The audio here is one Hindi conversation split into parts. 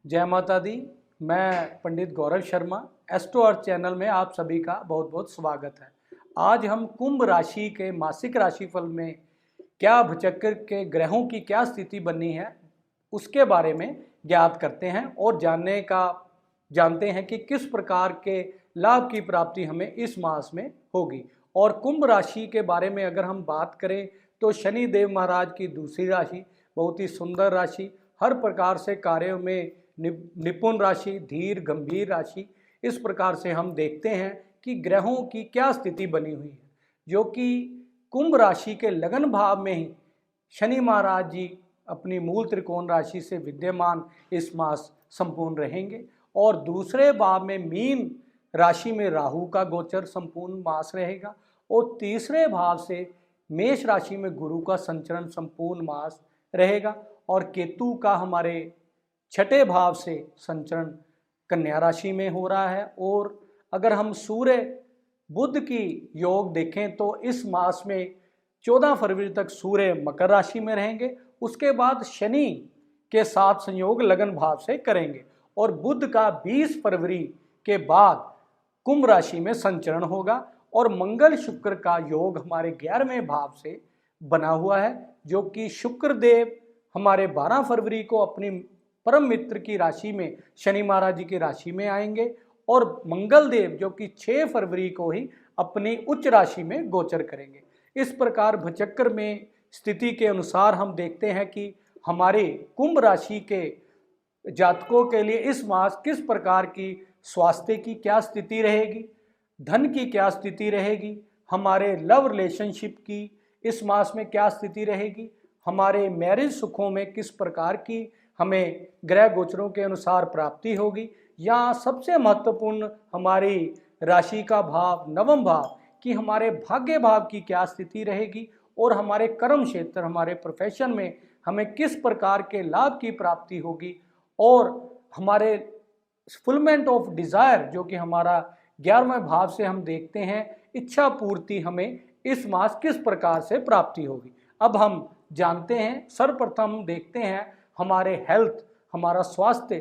जय माता दी। मैं पंडित गौरव शर्मा, एस्ट्रो अर्थ चैनल में आप सभी का बहुत बहुत स्वागत है। आज हम कुंभ राशि के मासिक राशिफल में क्या भचक्र के ग्रहों की क्या स्थिति बनी है उसके बारे में ज्ञात करते हैं और जानते हैं कि किस प्रकार के लाभ की प्राप्ति हमें इस मास में होगी। और कुंभ राशि के बारे में अगर हम बात करें तो शनि देव महाराज की दूसरी राशि, बहुत ही सुंदर राशि, हर प्रकार से कार्यों में निपुण राशि, धीर गंभीर राशि। इस प्रकार से हम देखते हैं कि ग्रहों की क्या स्थिति बनी हुई है, जो कि कुंभ राशि के लगन भाव में ही शनि महाराज जी अपनी मूल त्रिकोण राशि से विद्यमान इस मास संपूर्ण रहेंगे। और दूसरे भाव में मीन राशि में राहु का गोचर संपूर्ण मास रहेगा और तीसरे भाव से मेष राशि में गुरु का संचरण संपूर्ण मास रहेगा और केतु का हमारे छठे भाव से संचरण कन्या राशि में हो रहा है। और अगर हम सूर्य बुध की योग देखें तो इस मास में 14 फरवरी तक सूर्य मकर राशि में रहेंगे, उसके बाद शनि के साथ संयोग लगन भाव से करेंगे और बुध का 20 फरवरी के बाद कुंभ राशि में संचरण होगा और मंगल शुक्र का योग हमारे 11वें भाव से बना हुआ है, जो कि शुक्र देव हमारे 12 फरवरी को अपनी परम मित्र की राशि में शनि महाराज जी की राशि में आएंगे और मंगल देव जो कि 6 फरवरी को ही अपनी उच्च राशि में गोचर करेंगे। इस प्रकार भचक्र में स्थिति के अनुसार हम देखते हैं कि हमारे कुंभ राशि के जातकों के लिए इस मास किस प्रकार की स्वास्थ्य की क्या स्थिति रहेगी, धन की क्या स्थिति रहेगी, हमारे लव रिलेशनशिप की इस मास में क्या स्थिति रहेगी, हमारे मैरिज सुखों में किस प्रकार की हमें ग्रह गोचरों के अनुसार प्राप्ति होगी, या सबसे महत्वपूर्ण हमारी राशि का भाव नवम भाव कि हमारे भाग्य भाव की क्या स्थिति रहेगी और हमारे कर्म क्षेत्र, हमारे प्रोफेशन में हमें किस प्रकार के लाभ की प्राप्ति होगी और हमारे फुलमेंट ऑफ डिजायर जो कि हमारा 11वें भाव से हम देखते हैं इच्छा पूर्ति हमें इस मास किस प्रकार से प्राप्ति होगी। अब हम जानते हैं, सर्वप्रथम देखते हैं हमारे हेल्थ, हमारा स्वास्थ्य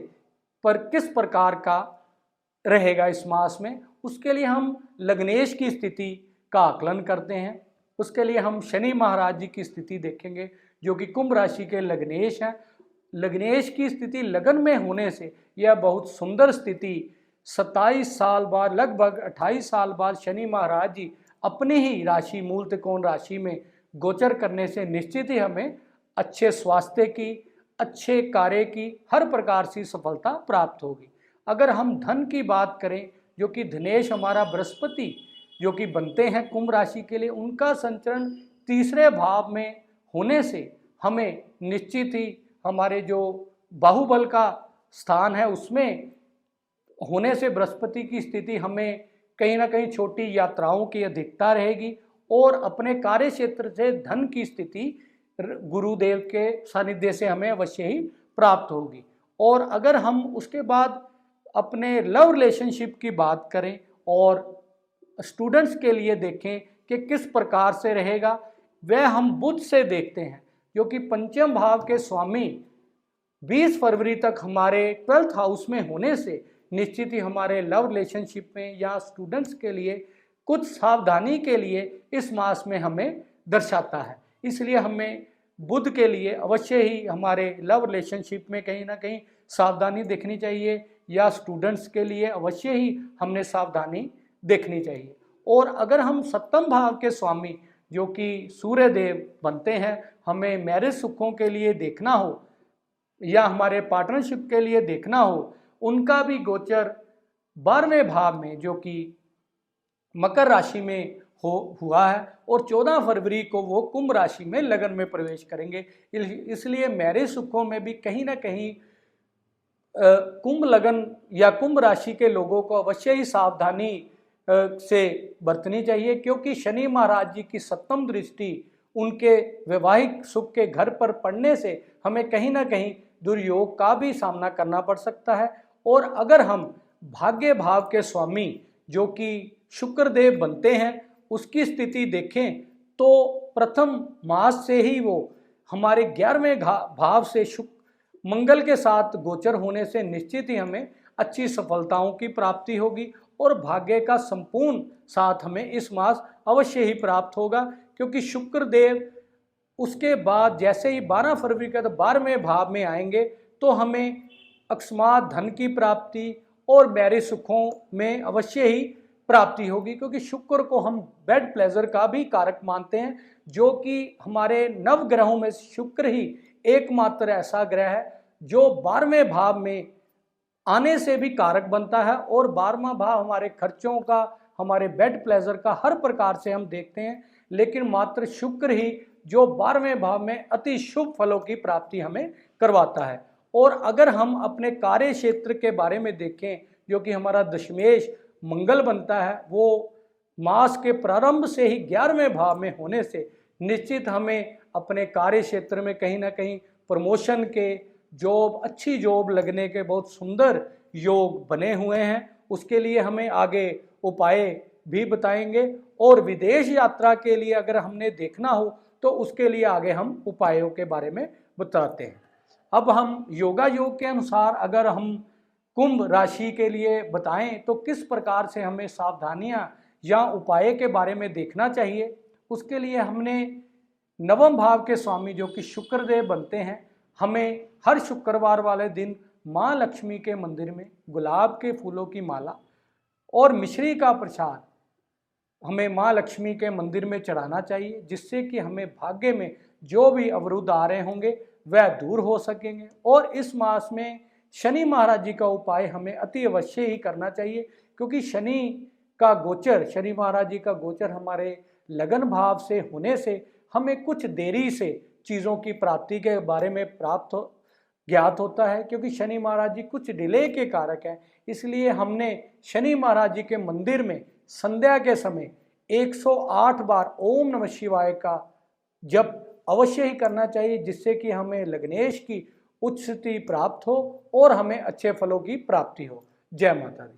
पर किस प्रकार का रहेगा इस मास में। उसके लिए हम लग्नेश की स्थिति का आकलन करते हैं। उसके लिए हम शनि महाराज जी की स्थिति देखेंगे जो कि कुंभ राशि के लग्नेश हैं। लग्नेश की स्थिति लगन में होने से यह बहुत सुंदर स्थिति 27 साल बाद, लगभग 28 साल बाद शनि महाराज जी अपनी ही राशि मूल त्रिकोण राशि में गोचर करने से निश्चित ही हमें अच्छे स्वास्थ्य की, अच्छे कार्य की, हर प्रकार से सफलता प्राप्त होगी। अगर हम धन की बात करें, जो कि धनेश हमारा बृहस्पति जो कि बनते हैं कुंभ राशि के लिए, उनका संचरण तीसरे भाव में होने से हमें निश्चित ही हमारे जो बाहुबल का स्थान है उसमें होने से बृहस्पति की स्थिति हमें कहीं ना कहीं छोटी यात्राओं की अधिकता रहेगी और अपने कार्य क्षेत्र से धन की स्थिति गुरुदेव के सानिध्य से हमें अवश्य ही प्राप्त होगी। और अगर हम उसके बाद अपने लव रिलेशनशिप की बात करें और स्टूडेंट्स के लिए देखें कि किस प्रकार से रहेगा, वह हम बुध से देखते हैं जो कि पंचम भाव के स्वामी 20 फरवरी तक हमारे 12th हाउस में होने से निश्चित ही हमारे लव रिलेशनशिप में या स्टूडेंट्स के लिए कुछ सावधानी के लिए इस मास में हमें दर्शाता है। इसलिए हमें बुध के लिए अवश्य ही हमारे लव रिलेशनशिप में कहीं ना कहीं सावधानी देखनी चाहिए या स्टूडेंट्स के लिए अवश्य ही हमने सावधानी देखनी चाहिए। और अगर हम सप्तम भाव के स्वामी जो कि सूर्य देव बनते हैं, हमें मैरिज सुखों के लिए देखना हो या हमारे पार्टनरशिप के लिए देखना हो, उनका भी गोचर 12वें भाव में जो कि मकर राशि में हुआ है और 14 फरवरी को वो कुंभ राशि में लगन में प्रवेश करेंगे। इसलिए मैरिज सुखों में भी कहीं ना कहीं कुंभ लगन या कुंभ राशि के लोगों को अवश्य ही सावधानी से बरतनी चाहिए, क्योंकि शनि महाराज जी की सप्तम दृष्टि उनके वैवाहिक सुख के घर पर पड़ने से हमें कहीं ना कहीं दुर्योग का भी सामना करना पड़ सकता है। और अगर हम भाग्य भाव के स्वामी जो कि शुक्र देव बनते हैं उसकी स्थिति देखें तो प्रथम मास से ही वो हमारे 11वें भाव से मंगल के साथ गोचर होने से निश्चित ही हमें अच्छी सफलताओं की प्राप्ति होगी और भाग्य का संपूर्ण साथ हमें इस मास अवश्य ही प्राप्त होगा, क्योंकि शुक्र देव उसके बाद जैसे ही 12 फरवरी का 12वें भाव में आएंगे तो हमें अकस्मात धन की प्राप्ति और बैरी सुखों में अवश्य ही प्राप्ति होगी, क्योंकि शुक्र को हम बेड प्लेजर का भी कारक मानते हैं, जो कि हमारे नव ग्रहों में शुक्र ही एकमात्र ऐसा ग्रह है जो 12वें भाव में आने से भी कारक बनता है। और 12वां भाव हमारे खर्चों का, हमारे बेड प्लेजर का हर प्रकार से हम देखते हैं, लेकिन मात्र शुक्र ही जो 12वें भाव में अति शुभ फलों की प्राप्ति हमें करवाता है। और अगर हम अपने कार्य क्षेत्र के बारे में देखें, जो कि हमारा दशमेश मंगल बनता है, वो मास के प्रारंभ से ही 11वें भाव में होने से निश्चित हमें अपने कार्य क्षेत्र में कहीं ना कहीं प्रमोशन के, जॉब, अच्छी जॉब लगने के बहुत सुंदर योग बने हुए हैं। उसके लिए हमें आगे उपाय भी बताएंगे, और विदेश यात्रा के लिए अगर हमने देखना हो तो उसके लिए आगे हम उपायों के बारे में बताते हैं। अब हम योगा योग के अनुसार अगर हम कुंभ राशि के लिए बताएं तो किस प्रकार से हमें सावधानियां या उपाय के बारे में देखना चाहिए, उसके लिए हमने नवम भाव के स्वामी जो कि शुक्र देव बनते हैं, हमें हर शुक्रवार वाले दिन माँ लक्ष्मी के मंदिर में गुलाब के फूलों की माला और मिश्री का प्रसाद हमें माँ लक्ष्मी के मंदिर में चढ़ाना चाहिए, जिससे कि हमें भाग्य में जो भी अवरुद्ध आ रहे होंगे वह दूर हो सकेंगे। और इस मास में शनि महाराज जी का उपाय हमें अति अवश्य ही करना चाहिए, क्योंकि शनि महाराज जी का गोचर हमारे लगन भाव से होने से हमें कुछ देरी से चीज़ों की प्राप्ति के बारे में ज्ञात होता है, क्योंकि शनि महाराज जी कुछ डिले के कारक हैं। इसलिए हमने शनि महाराज जी के मंदिर में संध्या के समय 108 बार ओम नमः शिवाय का जप अवश्य ही करना चाहिए, जिससे कि हमें लग्नेश की उच्च स्थिति प्राप्त हो और हमें अच्छे फलों की प्राप्ति हो। जय माता दी।